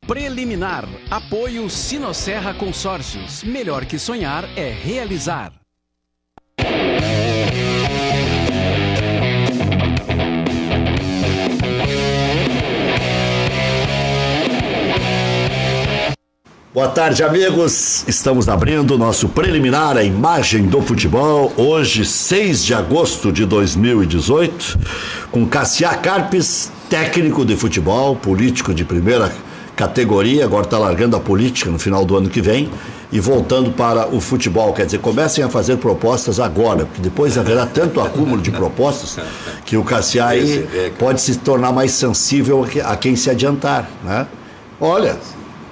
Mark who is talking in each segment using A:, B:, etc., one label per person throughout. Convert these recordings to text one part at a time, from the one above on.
A: Preliminar. Apoio Sinosserra Consórcios. Melhor que sonhar é realizar.
B: Boa tarde, amigos. Estamos abrindo o nosso preliminar, a imagem do futebol, hoje, 6 de agosto de 2018, com Cassiá Carpes, técnico de futebol, político de primeira categoria, agora está largando a política no final do ano que vem e voltando para o futebol. Quer dizer, comecem a fazer propostas agora, porque depois haverá tanto acúmulo de propostas que o Cassiá aí pode se tornar mais sensível a quem se adiantar, né? Olha,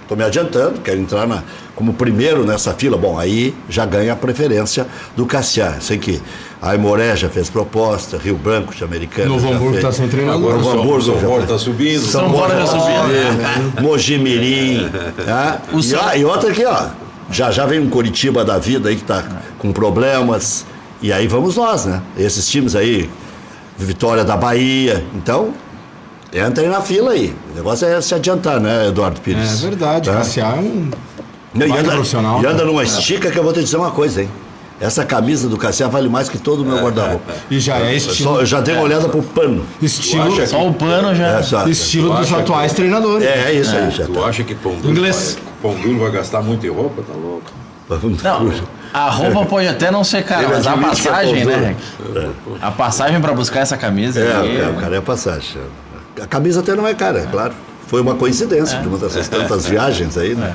B: estou me adiantando, quero entrar como primeiro nessa fila. Bom, aí já ganha a preferência do Cassiá. Sei que a Aimoré já fez proposta, Rio Branco de Americana.
C: Novo Hamburgo está sem treinador.
B: Novo Hamburgo
D: São Paulo está subindo.
B: São Paulo já subindo. Mojimirim. E outra aqui, ó. Já vem um Curitiba da vida aí que está com problemas. E aí vamos nós, né? Esses times aí, Vitória da Bahia. Então, entrem na fila aí. O negócio é se adiantar, né, Eduardo Pires?
C: É verdade, Cassiá é um profissional.
B: E anda numa estica que eu vou te dizer uma coisa, hein? Essa camisa do Cassiá vale mais que todo o meu guarda-roupa.
C: E já é estilo.
B: Eu já dei uma olhada pro pano.
C: Estilo.
E: Só o pano já.
C: Estilo dos atuais treinadores.
B: É isso aí, já.
D: Tu acha que Pão Duro vai gastar muito em roupa? Tá louco.
E: Não, a roupa pode até não ser cara, mas a passagem, né? A passagem pra buscar essa camisa.
B: O cara é a passagem. A camisa até não é cara, é claro. Foi uma coincidência de uma dessas tantas viagens aí, né?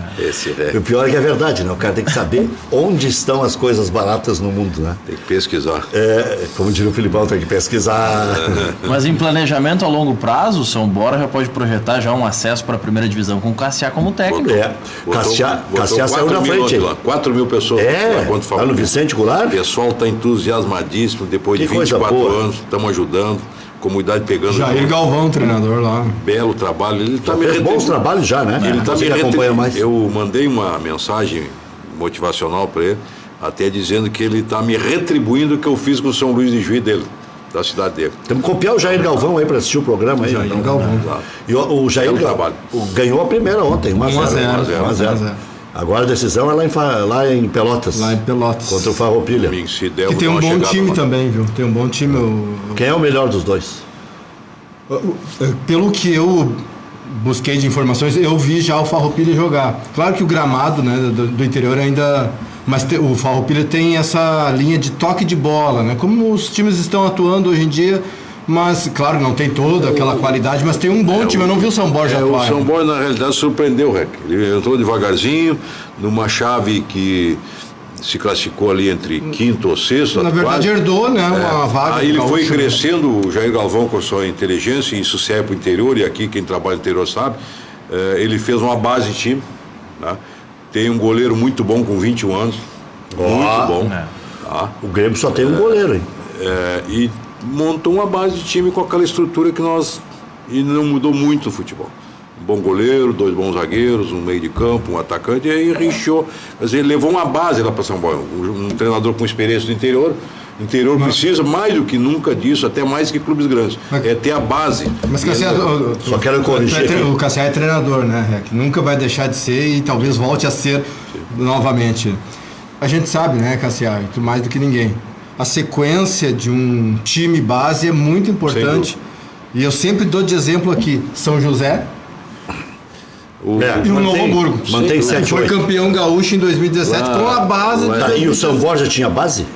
B: E o pior é que é verdade, né? O cara tem que saber onde estão as coisas baratas no mundo, né?
D: Tem que pesquisar.
B: Como diria o Filipão, tem que pesquisar.
E: Mas em planejamento a longo prazo, o São Bora já pode projetar já um acesso para a primeira divisão com o Cassiá como técnico.
B: Cassiá saiu na frente.
D: 4 mil pessoas.
B: Lá no Vicente Goulart.
D: O pessoal está entusiasmadíssimo, depois de 24 anos, estamos ajudando. Comunidade pegando.
C: Jair Galvão, treinador lá.
D: Belo trabalho. Ele está
B: me bons trabalhos já, né?
D: Ele está me
B: acompanha mais.
D: Eu mandei uma mensagem motivacional para ele, até dizendo que ele está me retribuindo o que eu fiz com o São Luís de Juí dele, da cidade dele.
B: Temos que copiar o Jair Galvão aí para assistir o programa aí.
C: Jair Galvão.
B: E o Jair Galvão ganhou a primeira ontem, 1-0. Agora a decisão é lá em Pelotas.
C: Lá em Pelotas.
B: Contra o Farroupilha.
C: E tem um bom time também, viu? Tem um bom time.
B: Quem é o melhor dos dois?
C: Pelo que eu busquei de informações, eu vi já o Farroupilha jogar. Claro que o gramado, né, do interior ainda... Mas o Farroupilha tem essa linha de toque de bola, né? Como os times estão atuando hoje em dia... Mas, claro, não tem toda aquela qualidade, mas tem um bom time. Eu não vi o São Borja atuar.
D: O São Borja, na realidade, surpreendeu, Rec. Ele entrou devagarzinho, numa chave que se classificou ali entre quinto ou sexto.
C: Na verdade, herdou, né, uma vaga.
D: Aí ele foi crescendo, o Jair Galvão, com a sua inteligência, e isso serve para o interior, e aqui quem trabalha no interior sabe, ele fez uma base de time, né? Tem um goleiro muito bom com 21 anos. Muito bom. Tá?
B: O Grêmio só tem um goleiro, hein?
D: E montou uma base de time com aquela estrutura que e não mudou muito o futebol. Um bom goleiro, 2 bons zagueiros, um meio de campo, um atacante, e aí enrichou. Mas ele levou uma base lá para São Paulo, um treinador com experiência do interior. O interior precisa mais do que nunca disso, até mais que clubes grandes. É ter a base.
C: Mas Cassiá,
B: só quero corrigir.
C: O Cassiá é treinador, né? Nunca vai deixar de ser e talvez volte a ser novamente. A gente sabe, né, Cassiá, mais do que ninguém. A sequência de um time base é muito importante. E eu sempre dou de exemplo aqui São José e o Novo Hamburgo.
B: Mantém 7-8.
C: Foi campeão gaúcho em 2017 com a base.
B: E o São Borja tinha base?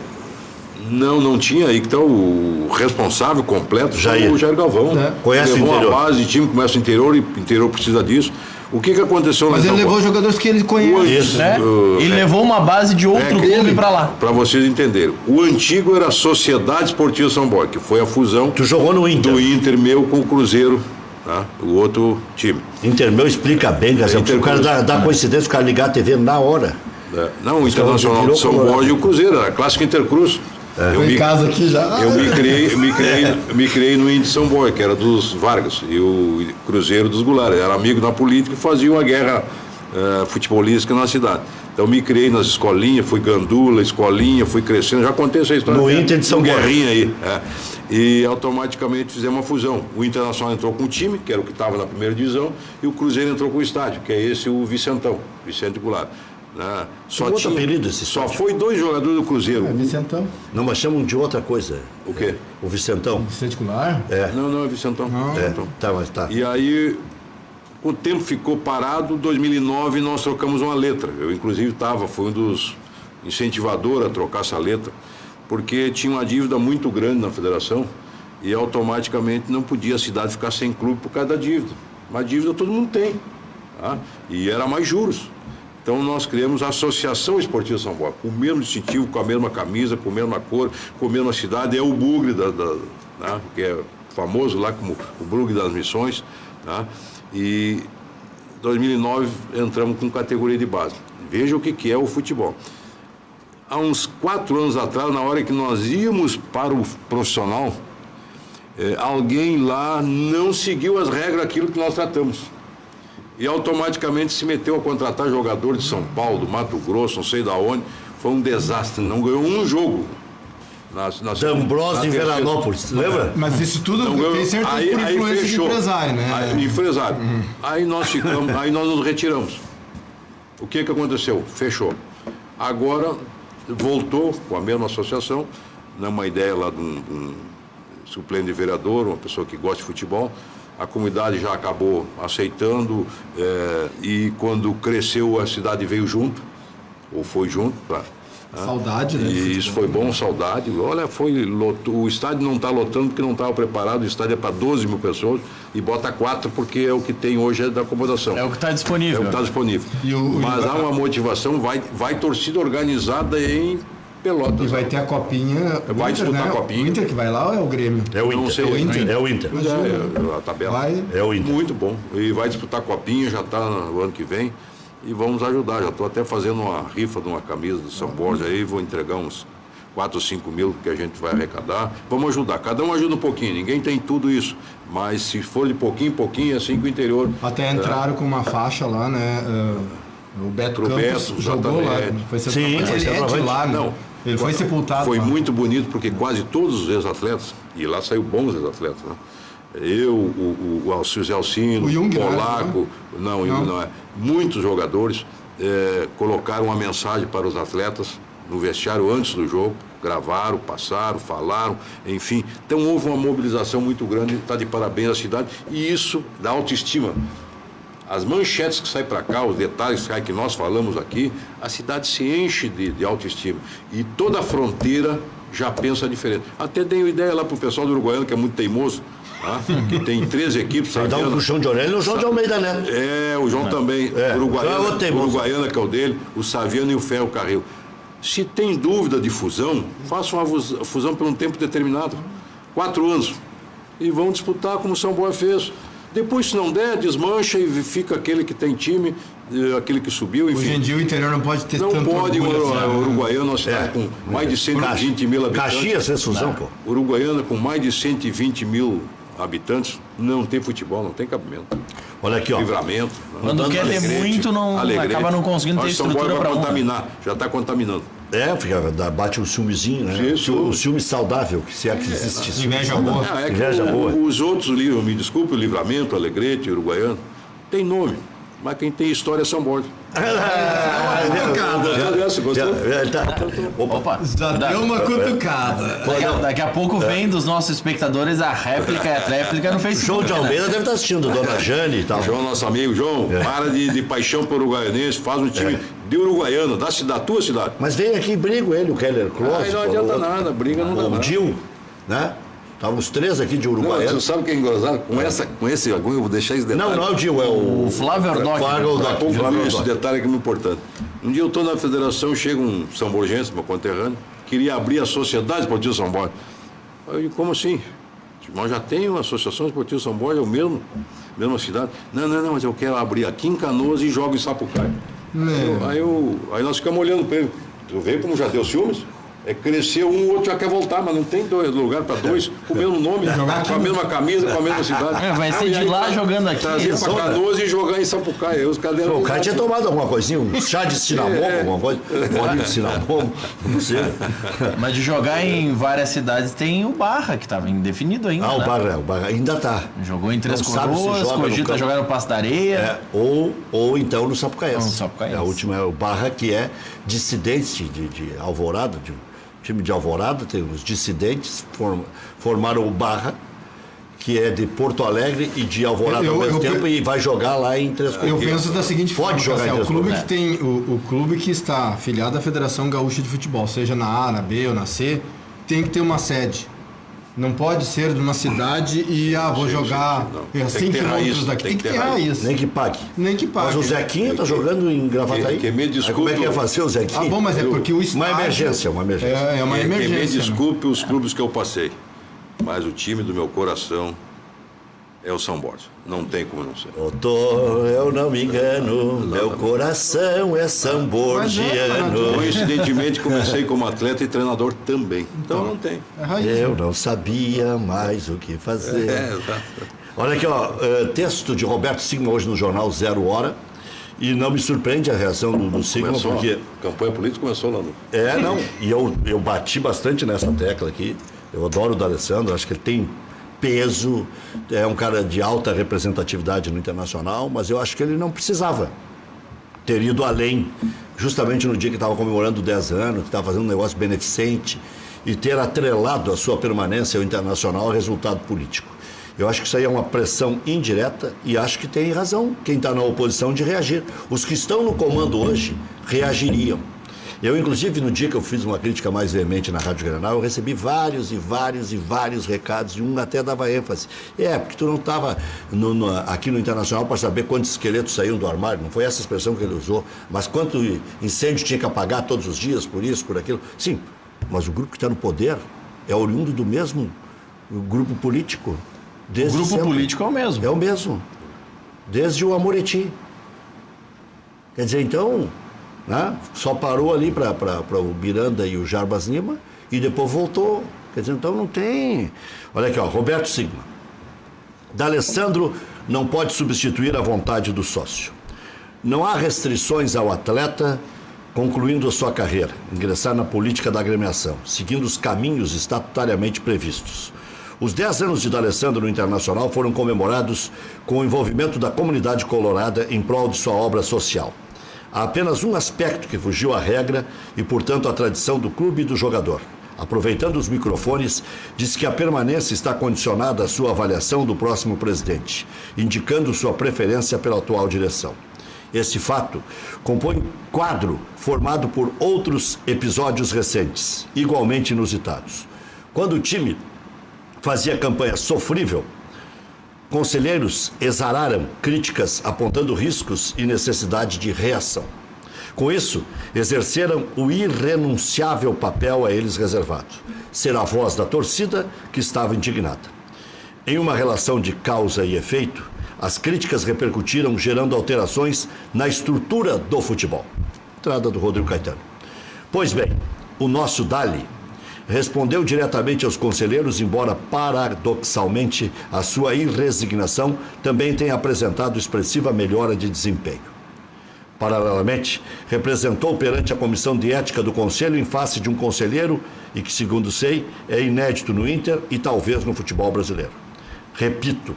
D: Não tinha. Aí que está o responsável completo, o Jair Galvão.
B: Conhece o interior.
D: Levou uma base de time, começa o interior, e o interior precisa disso. O que aconteceu?
C: Mas ele levou jogadores que ele conhece.
E: Ele levou uma base de outro clube para lá.
D: Para vocês entenderem. O antigo era a Sociedade Esportiva São Borja, que foi a fusão.
B: Tu jogou no Inter?
D: Do Inter meu com o Cruzeiro, tá? O outro time.
B: Inter meu explica bem, porque o cara dá coincidência, o cara ligar a TV na hora.
D: Não, o Internacional de São Borja e o Cruzeiro, era clássico Intercruz.
C: Em casa aqui já.
D: Eu me criei no Índio São Borja, que era dos Vargas, e o Cruzeiro dos Goulart. Era amigo da política e fazia uma guerra futebolística na cidade. Então me criei nas escolinhas, fui gandula, escolinha, fui crescendo, já contei essa história.
B: No Inter de São Paulo.
D: Guerrinha aí. E automaticamente fizemos uma fusão. O Internacional entrou com o time, que era o que estava na primeira divisão, e o Cruzeiro entrou com o estádio, que é esse o Vicentão, Vicente Goulart. Né?
B: Outro apelido esse
D: só
B: estádio?
D: foi 2 jogadores do Cruzeiro.
C: Vicentão.
B: Não, mas chamam de outra coisa.
D: O quê?
B: O Vicentão.
C: Vicente Goulart?
D: Não, é Vicentão. Vicentão.
B: Tá, mas tá.
D: E aí, o tempo ficou parado, 2009 nós trocamos uma letra. Eu, inclusive, fui um dos incentivadores a trocar essa letra, porque tinha uma dívida muito grande na federação e automaticamente não podia a cidade ficar sem clube por causa da dívida. Mas dívida todo mundo tem, tá? E era mais juros. Então nós criamos a Associação Esportiva São Borja, com o mesmo distintivo, com a mesma camisa, com a mesma cor, com a mesma cidade. É o Bugre, né? Que é famoso lá como o Bugre das Missões. Tá? E em 2009 entramos com categoria de base. Veja o que é o futebol. Há uns 4 anos atrás, na hora que nós íamos para o profissional, alguém lá não seguiu as regras daquilo que nós tratamos. E automaticamente se meteu a contratar jogador de São Paulo, do Mato Grosso, não sei da onde. Foi um desastre, não ganhou um jogo.
B: D'Ambrosio em Veranópolis, lembra?
C: Mas isso tudo tem certeza por influência de empresário, né?
D: Empresário. Aí nós ficamos, aí nós nos retiramos. O que aconteceu? Fechou. Agora voltou com a mesma associação, numa ideia lá de um suplente de vereador, uma pessoa que gosta de futebol. A comunidade já acabou aceitando e quando cresceu a cidade veio junto, ou foi junto.
C: Saudade, né?
D: E isso foi bom, saudade. Olha, o estádio não está lotando porque não estava preparado, o estádio é para 12 mil pessoas e bota 4 porque é o que tem hoje da acomodação.
E: É o que está disponível.
D: É o que está disponível. Mas há uma motivação, vai torcida organizada em Pelotas.
C: E vai ter a copinha.
D: Vai disputar a copinha.
C: O Inter que vai lá ou é o Grêmio?
B: É o Inter.
D: Não sei,
B: É o Inter.
D: A tabela.
B: É o Inter.
D: Muito bom. E vai disputar a copinha, já está no ano que vem. E vamos ajudar. Já estou até fazendo uma rifa de uma camisa do São Borja aí. Vou entregar uns 4 ou 5 mil que a gente vai arrecadar. Vamos ajudar. Cada um ajuda um pouquinho. Ninguém tem tudo isso. Mas se for de pouquinho em pouquinho, é assim que o interior...
C: Até entraram com uma faixa lá, né? O Beto Campos jogou lá. Foi de lá,
D: não.
C: Ele foi sepultado.
D: Foi
C: lá.
D: Muito bonito, porque quase todos os ex-atletas, e lá saiu bons ex-atletas, né? Eu, o José Alcino, o Polaco, não é. Muitos jogadores colocaram uma mensagem para os atletas no vestiário antes do jogo, gravaram, passaram, falaram, enfim. Então houve uma mobilização muito grande, está de parabéns à cidade, e isso dá autoestima. As manchetes que saem para cá, os detalhes que nós falamos aqui, a cidade se enche de autoestima. E toda a fronteira já pensa diferente. Até dei uma ideia lá para o pessoal do Uruguaiano, que é muito teimoso, tá? Que tem 13 equipes.
B: Vai dar um puxão de orelha no João de Almeida, né?
D: O João também. Uruguaiana, que é o dele, o Saviano e o Ferro Carril. Se tem dúvida de fusão, faça uma fusão por um tempo determinado. 4 anos. E vão disputar como o São Borja fez. Depois, se não der, desmancha e fica aquele que tem time, aquele que subiu, enfim.
C: Hoje em dia o interior não pode ter tanto
D: orgulho. Não pode,
C: o
D: Uruguaiana, uma cidade com mais de 120 mil habitantes.
B: Caxias fez fusão, pô.
D: Uruguaiana, com mais de 120 mil habitantes, não tem futebol, não tem cabimento.
B: Olha aqui, ó.
D: Livramento.
E: Quando quer ter muito, acaba não conseguindo ter estrutura para
D: contaminar, já está contaminando.
B: Bate um ciúmezinho, né? O ciúme saudável, que se é que existe.
C: Inveja boa.
B: Inveja boa.
D: Os outros livros, me desculpe, o Livramento, Alegrete, Uruguaiano, tem nome, mas quem tem história é São Borja.
E: Opa,
C: já deu uma cutucada.
E: Daqui a pouco vem dos nossos espectadores a réplica no Facebook.
B: João de Almeida deve estar assistindo, Dona Jane e tal.
D: João, nosso amigo, João, para de paixão por uruguaianense, faz um time de Uruguaiana, da tua cidade.
B: Mas vem aqui e briga ele, o Keller Close.
D: Não adianta nada, briga não dá nada.
B: O Dil, né? Estavam os 3 aqui de Uruguaiana.
D: Você sabe o que é engraçado? Com esse eu vou deixar esse detalhe.
B: Não é o Dil, é o
E: Flávio Ordoc.
D: Esse detalhe que é muito importante. Um dia eu estou na federação, chega um São Borgense, meu conterrâneo, queria abrir a Sociedade Esportiva São Borja. Eu digo, como assim? Nós já tem uma Associação Esportiva São Borja, é o mesma cidade. Não, mas eu quero abrir aqui em Canoas e jogo em Sapucaí. Aí nós ficamos olhando para ele. Tu vê como já deu ciúmes? Cresceu um, o outro já quer voltar, mas não tem lugar para dois, com o mesmo nome, com a mesma camisa, com a mesma cidade.
E: Vai ser de lá jogando aqui.
D: Trazer para Canoas e jogar em Sapucaia. Os caras
B: O cara tinha tomado alguma coisinha, um chá de cinamomo, alguma coisa, um bolinho de cinamomo, não sei.
E: Mas de jogar em várias cidades tem o Barra, que estava indefinido ainda.
B: O
E: né?
B: Barra ainda tá.
E: Jogou em Três
B: Não sabe se
E: Coroas,
B: joga no
E: cogita
B: campo.
E: jogar no Passo da Areia.
B: Ou então no Sapucaense.
E: No Sapucaense.
B: A última é o Barra, que é dissidente de Alvorada, de time de Alvorada, tem os dissidentes, formaram o Barra, que é de Porto Alegre e de Alvorada ao mesmo tempo, e vai jogar lá em Três Coroas.
C: Eu penso da seguinte
B: Pode
C: forma,
B: jogar em
C: o
B: Três
C: clube
B: Coroas.
C: que tem o clube que está afiliado à Federação Gaúcha de Futebol, seja na A, na B ou na C, tem que ter uma sede. Não pode ser de uma cidade e vou jogar
D: Não.
C: 100 quilômetros daqui. Tem que ter raiz.
B: Nem que pague.
C: Nem que pague.
B: Mas o Zequinha tá jogando em Gravataí.
D: que me
B: Aí
D: desculpe,
B: como é que ia fazer o Zequinha?
C: Bom, mas é porque o estádio...
B: Uma emergência.
C: É uma
D: me
C: emergência.
D: desculpe os clubes que eu passei, mas o time do meu coração é o São Borja. Não tem como não ser.
B: Eu não me engano, meu coração é samborgiano.
D: Coincidentemente, comecei como atleta e treinador também. Então não tem.
C: É raiz.
B: Eu não sabia mais o que fazer.
D: Exato.
B: Olha aqui, texto de Roberto Sigma hoje no jornal 0 Hora. E não me surpreende a reação do Sigma,
D: Começou,
B: porque...
D: a campanha política começou lá no...
B: Não, e eu bati bastante nessa tecla aqui. Eu adoro o D'Alessandro, acho que ele tem peso, é um cara de alta representatividade no internacional, mas eu acho que ele não precisava ter ido além, justamente no dia que estava comemorando 10 anos, que estava fazendo um negócio beneficente, e ter atrelado a sua permanência ao internacional ao resultado político. Eu acho que isso aí é uma pressão indireta e acho que tem razão quem está na oposição de reagir. Os que estão no comando hoje reagiriam. Eu, inclusive, no dia que eu fiz uma crítica mais veemente na Rádio Grenal, eu recebi vários recados, e um até dava ênfase. Porque tu não estava aqui no Internacional para saber quantos esqueletos saíam do armário, não foi essa expressão que ele usou, mas quanto incêndio tinha que apagar todos os dias, por isso, por aquilo. Sim, mas o grupo que está no poder é oriundo do mesmo grupo político.
E: O grupo político é o mesmo.
B: É o mesmo, desde o Amoretti. Quer dizer, então... Só parou ali para o Miranda e o Jarbas Lima e depois voltou. Quer dizer, então não tem. Olha aqui, Roberto Sigma. D'Alessandro não pode substituir a vontade do sócio. Não há restrições ao atleta concluindo a sua carreira, ingressar na política da agremiação, seguindo os caminhos estatutariamente previstos. Os 10 anos de D'Alessandro no Internacional foram comemorados com o envolvimento da comunidade colorada em prol de sua obra social. Há apenas um aspecto que fugiu à regra e, portanto, à tradição do clube e do jogador. Aproveitando os microfones, disse que a permanência está condicionada à sua avaliação do próximo presidente, indicando sua preferência pela atual direção. Esse fato compõe quadro formado por outros episódios recentes, igualmente inusitados. Quando o time fazia campanha sofrível, conselheiros exararam críticas apontando riscos e necessidade de reação. Com isso, exerceram o irrenunciável papel a eles reservado, ser a voz da torcida que estava indignada. Em uma relação de causa e efeito, as críticas repercutiram, gerando alterações na estrutura do futebol. Entrada do Rodrigo Caetano. Pois bem, o nosso Dali respondeu diretamente aos conselheiros, embora paradoxalmente a sua irresignação também tenha apresentado expressiva melhora de desempenho. Paralelamente, representou perante a Comissão de Ética do Conselho em face de um conselheiro e que, segundo sei, é inédito no Inter e talvez no futebol brasileiro. Repito,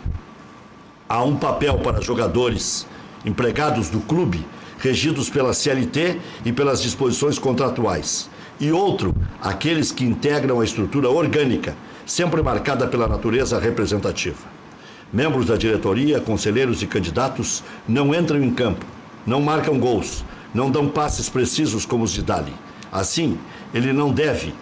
B: há um papel para jogadores empregados do clube regidos pela CLT e pelas disposições contratuais, e outro, aqueles que integram a estrutura orgânica, sempre marcada pela natureza representativa. Membros da diretoria, conselheiros e candidatos não entram em campo, não marcam gols, não dão passes precisos como os de Dali. Assim, ele não deve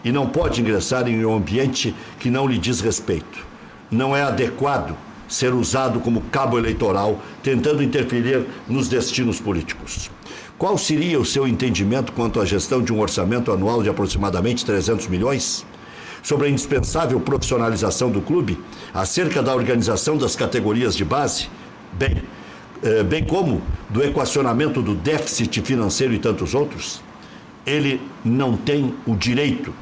B: e não pode ingressar em um ambiente que não lhe diz respeito. Não é adequado ser usado como cabo eleitoral, tentando interferir nos destinos políticos. Qual seria o seu entendimento quanto à gestão de um orçamento anual de aproximadamente 300 milhões? Sobre a indispensável profissionalização do clube, acerca da organização das categorias de base, bem como do equacionamento do déficit financeiro e tantos outros? ele não tem o direito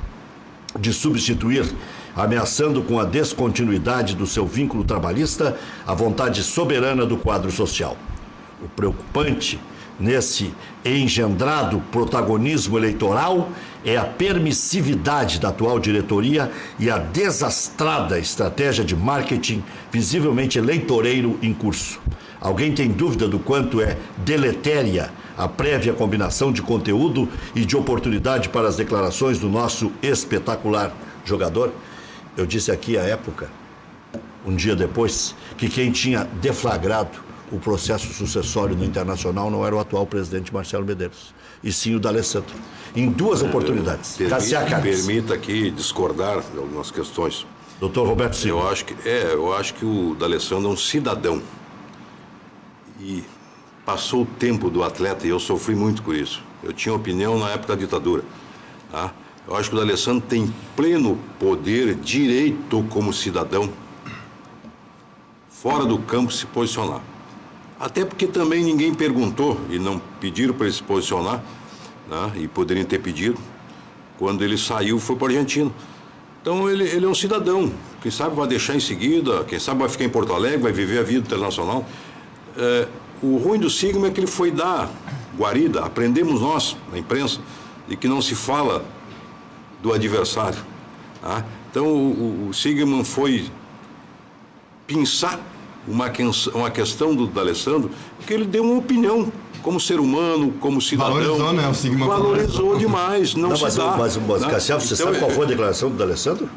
B: de substituir, ameaçando com a descontinuidade do seu vínculo trabalhista, a vontade soberana do quadro social. O preocupante nesse engendrado protagonismo eleitoral é a permissividade da atual diretoria e a desastrada estratégia de marketing visivelmente eleitoreiro em curso. Alguém tem dúvida do quanto é deletéria a prévia combinação de conteúdo e de oportunidade para as declarações do nosso espetacular jogador? Eu disse aqui à época, um dia depois, que quem tinha deflagrado o processo sucessório no Internacional não era o atual presidente Marcelo Medeiros, e sim o D'Alessandro. Em duas oportunidades.
D: Permita aqui discordar de algumas questões.
B: Doutor Roberto Silva.
D: Eu acho que o D'Alessandro é um cidadão. E passou o tempo do atleta, e eu sofri muito com isso. Eu tinha opinião na época da ditadura. Tá? Eu acho que o D'Alessandro tem pleno poder, direito como cidadão, fora do campo, se posicionar. Até porque também ninguém perguntou e não pediram para ele se posicionar, né? E poderiam ter pedido. Quando ele saiu, foi para a Argentina. Então ele é um cidadão. Quem sabe vai deixar em seguida, quem sabe vai ficar em Porto Alegre, vai viver a vida internacional. O ruim do Sigma é que ele foi dar guarida, aprendemos nós, na imprensa, de que não se fala do adversário. Tá? Então o Sigma foi pensar uma questão do D'Alessandro, que ele deu uma opinião como ser humano, como cidadão.
C: Valorizou, né? O Sigma
D: valorizou demais, não se dá.
B: Mas Cassiano, você sabe qual foi a declaração do D'Alessandro?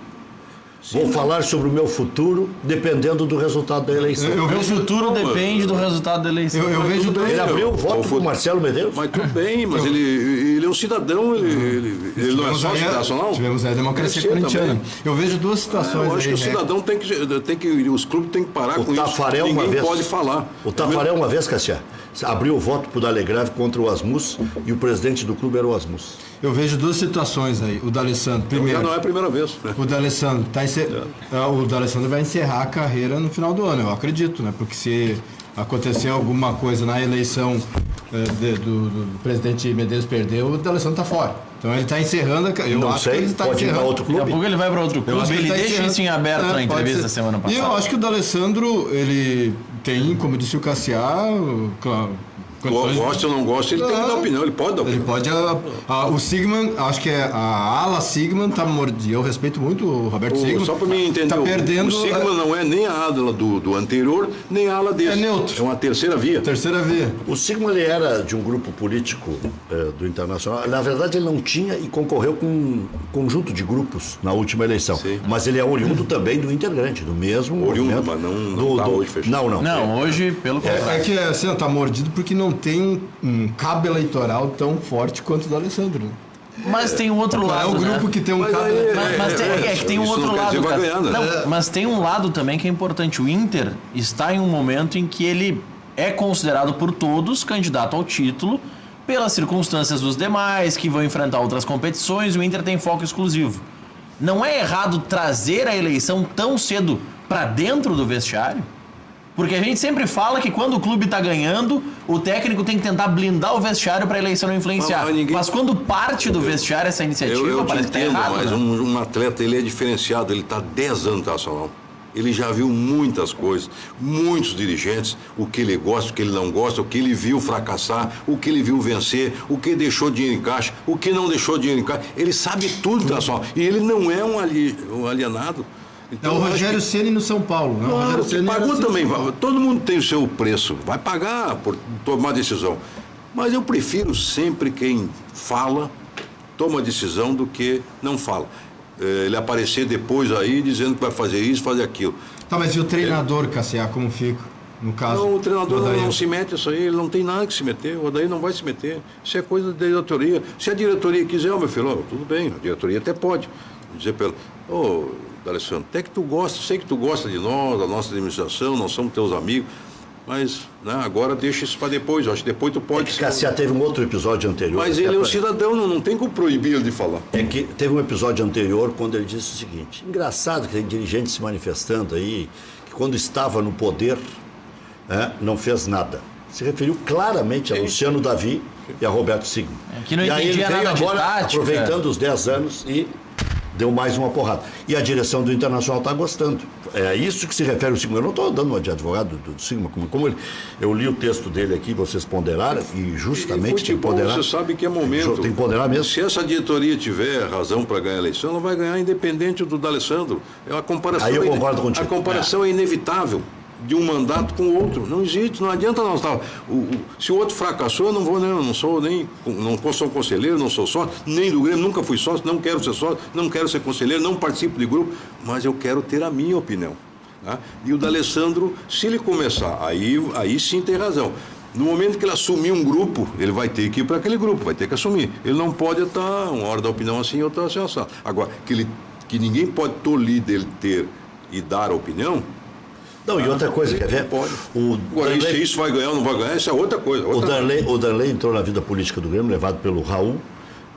B: Vou falar sobre o meu futuro dependendo do resultado da eleição.
E: O meu futuro depende do resultado da eleição.
C: Eu vejo
B: Ele abriu o voto pro Marcelo Medeiros.
D: Mas tudo bem, mas ele é um cidadão, ele não é só nacional.
C: Tivemos a democracia corintiana. Eu vejo duas situações.
D: Eu acho que o cidadão tem que os clubes têm que parar com
B: Tafarel
D: isso. Ninguém
B: uma vez,
D: pode falar.
B: O Tafarel uma vez, Cassiano, abriu o voto pro Dalegrave contra o Asmus e o presidente do clube era o Asmus.
C: Eu vejo duas situações aí. O D'Alessandro, primeiro.
D: Já não é a primeira vez. Né?
C: O D'Alessandro o D'Alessandro vai encerrar a carreira no final do ano, eu acredito, né? Porque se acontecer alguma coisa na eleição do presidente Medeiros perdeu, o D'Alessandro está fora. Então ele está encerrando. Eu acho que ele está
B: pode ir para outro clube.
E: Daqui a pouco ele vai para outro clube. Ele deixa isso em aberto na entrevista da semana passada.
C: E eu acho que o D'Alessandro, ele tem, como disse o Cassiá,
D: Gosta ou não gosta, ele tem que dar opinião, ele pode dar opinião.
C: Ele pode. O Sigman, acho que a ala Sigman está mordida. Eu respeito muito o Roberto Sigman.
D: Só para mim entender,
C: tá perdendo,
D: o Sigman não é nem a ala do anterior, nem a ala desse.
C: É neutro.
D: É uma terceira via.
C: Terceira via.
B: O Sigman ele era de um grupo político do Internacional. Na verdade, ele não tinha e concorreu com um conjunto de grupos na última eleição. Sim. Mas ele é oriundo também do Intergrande, do mesmo.
D: Oriundo, mas não está hoje fechado.
E: Não, hoje, pelo contrário.
C: É que assim, está mordido porque não tem um cabo eleitoral tão forte quanto o do Alessandro.
E: Mas tem um outro lado.
C: É o grupo que tem um cabo eleitoral.
E: Mas tem um outro lado. Mas tem um lado também que é importante. O Inter está em um momento em que ele é considerado por todos candidato ao título, pelas circunstâncias dos demais, que vão enfrentar outras competições. O Inter tem foco exclusivo. Não é errado trazer a eleição tão cedo para dentro do vestiário? Porque a gente sempre fala que quando o clube está ganhando, o técnico tem que tentar blindar o vestiário para a eleição não influenciar. Mas quando parte do vestiário essa iniciativa, parece que está errado.
D: Mas um atleta, ele é diferenciado, ele está 10 anos no Nacional. Ele já viu muitas coisas, muitos dirigentes, o que ele gosta, o que ele não gosta, o que ele viu fracassar, o que ele viu vencer, o que deixou dinheiro em caixa, o que não deixou dinheiro em caixa. Ele sabe tudo do Nacional. E ele não é um alienado.
C: Então, é o Rogério Ceni no São Paulo. Né?
D: Claro, que pagou também. Todo mundo tem o seu preço. Vai pagar por tomar decisão. Mas eu prefiro sempre quem fala, toma decisão, do que não fala. Ele aparecer depois aí dizendo que vai fazer isso, fazer aquilo.
C: Tá, mas e o treinador, Cassiá, como fica? No caso,
D: não, o treinador não se mete isso aí, ele não tem nada que se meter, o Odair não vai se meter. Isso é coisa da diretoria. Se a diretoria quiser, meu filho, tudo bem, a diretoria até pode dizer para ele, D'Alessandro, até que tu gosta, sei que tu gosta de nós, da nossa administração, nós somos teus amigos, mas agora deixa isso para depois, eu acho que depois tu pode...
B: Cassiá, teve um outro episódio anterior...
D: Mas ele é um cidadão, não tem como proibir ele de falar.
B: É que teve um episódio anterior quando ele disse o seguinte, engraçado que tem dirigente se manifestando aí, que quando estava no poder, não fez nada. Se referiu claramente a Luciano Davi e a Roberto Sigma.
E: Que não
B: e aí ele
E: entendia
B: veio
E: nada de
B: agora,
E: tática.
B: aproveitando os 10 anos e deu mais uma porrada. E a direção do Internacional está gostando. É isso que se refere ao Sigma. Eu não estou dando uma de advogado do Sigma, como eu li o texto dele aqui, vocês ponderaram, e justamente tem que ponderar.
D: Você sabe que é momento.
B: Tem que ponderar mesmo.
D: Se essa diretoria tiver razão para ganhar a eleição, ela vai ganhar independente do D'Alessandro. É uma comparação.
B: Aí eu concordo contigo.
D: A comparação é inevitável de um mandato com o outro. Não existe, não adianta nós estar. Se o outro fracassou, eu não vou, não sou conselheiro, não sou sócio, nem do Grêmio, nunca fui sócio, não quero ser sócio, não quero ser conselheiro, não participo de grupo, mas eu quero ter a minha opinião. Tá? E o D'Alessandro, se ele começar, aí sim tem razão. No momento que ele assumir um grupo, ele vai ter que ir para aquele grupo, vai ter que assumir. Ele não pode estar uma hora da opinião assim, outra assim, assim. Agora, que ninguém pode tolir dele ter e dar a opinião.
B: Não, e outra coisa, quer ver?
D: Pode.
B: Agora,
D: se isso vai ganhar ou não vai ganhar, isso é outra coisa.
B: O Darley entrou na vida política do Grêmio, levado pelo Raul,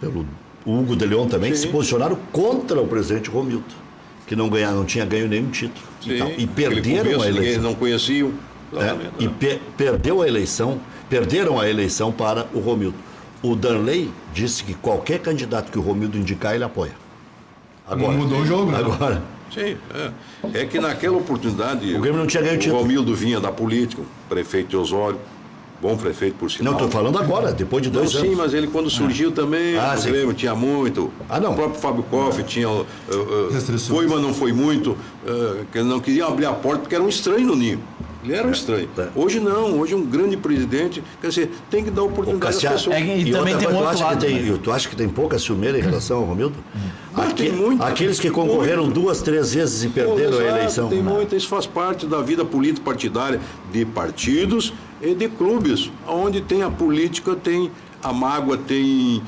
B: pelo Hugo de Leon também, que se posicionaram contra o presidente Romildo, que não tinha ganho nenhum título. E perderam a eleição.
D: Ninguém não conheciam.
B: Perderam a eleição para o Romildo. O Darley disse que qualquer candidato que o Romildo indicar, ele apoia. Agora,
C: mudou o jogo, né?
B: Agora.
D: Sim, é que naquela oportunidade
B: o Grêmio não tinha ganho título.
D: O Romildo vinha da política, prefeito de Osório, bom prefeito por sinal.
B: Não, estou falando agora, depois de 2 anos.
D: Sim, mas ele quando surgiu também, o Grêmio tinha muito.
B: Não.
D: O próprio Fábio Koff tinha. Foi, mas não foi muito. Que ele não queria abrir a porta porque era um estranho no ninho. Ele era um estranho. Hoje não, hoje é um grande presidente. Quer dizer, tem que dar oportunidade às pessoas.
E: E também tem um outro lado.
B: Tu acha que tem pouca ciumeira em relação ao Romildo?
D: Tem muito.
B: Aqueles que concorreram 2, 3 vezes e perderam a eleição.
D: Tem muito, isso faz parte da vida política partidária de partidos e de clubes. Onde tem a política, tem a mágoa, tem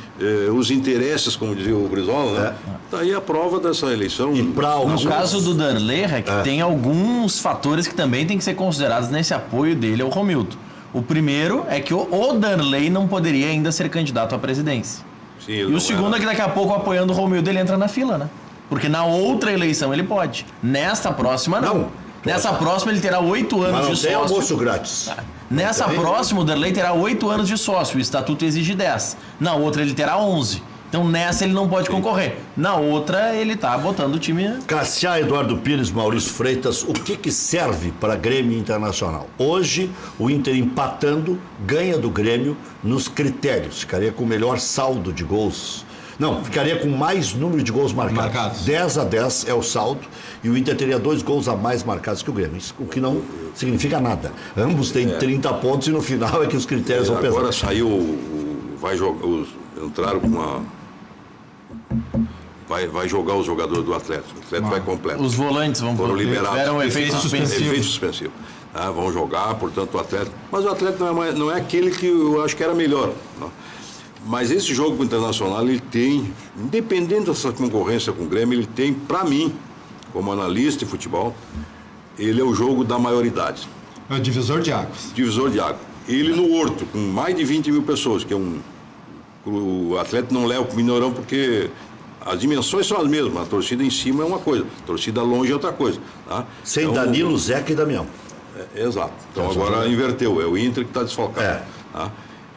D: os interesses, como dizia o Brizola, né? Tá aí a prova dessa eleição.
B: E no
E: caso do Darley, tem alguns fatores que também têm que ser considerados nesse apoio dele ao Romildo. O primeiro é que o Darley não poderia ainda ser candidato à presidência.
D: Sim,
E: e o segundo é que daqui a pouco, apoiando o Romildo, ele entra na fila, né? Porque na outra eleição ele pode. Nesta próxima, não. Nessa próxima ele terá 8 anos de sócio.
B: Tem almoço grátis.
E: Nessa próxima, o Darley terá 8 anos de sócio. O estatuto exige 10. Na outra, ele terá 11. Então, nessa, ele não pode concorrer. Na outra, ele está botando o time...
B: Cassiá, Eduardo Pires, Maurício Freitas, o que serve para Grêmio Internacional? Hoje, o Inter empatando, ganha do Grêmio nos critérios. Ficaria com o melhor saldo de gols. Não, ficaria com mais número de gols marcados. 10-10 é o saldo. E o Inter teria 2 gols a mais marcados que o Grêmio. Isso, o que não significa nada. Ambos têm 30 pontos e no final é que os critérios vão pesar.
D: Agora saiu... Vai jogar... Entraram com uma... Vai jogar os jogadores do Atlético. O Atlético vai completo.
E: Os volantes
D: foram liberados.
E: Tiveram efeito
D: suspensivo. Vão jogar, portanto, o Atlético... Mas o Atlético não é aquele que eu acho que era melhor. Não. Mas esse jogo internacional, ele tem, independente dessa concorrência com o Grêmio, ele tem, para mim, como analista de futebol, ele é o jogo da maioridade.
C: É o divisor de águas.
D: Divisor de águas. Ele no Horto, com mais de 20 mil pessoas, que é o Atlético não leva para o Mineirão porque as dimensões são as mesmas. A torcida em cima é uma coisa, a torcida longe é outra coisa. Tá?
B: Sem então, Danilo, Zeca e Damião.
D: Exato. Então agora inverteu, é o Inter que está desfalcado. Tá?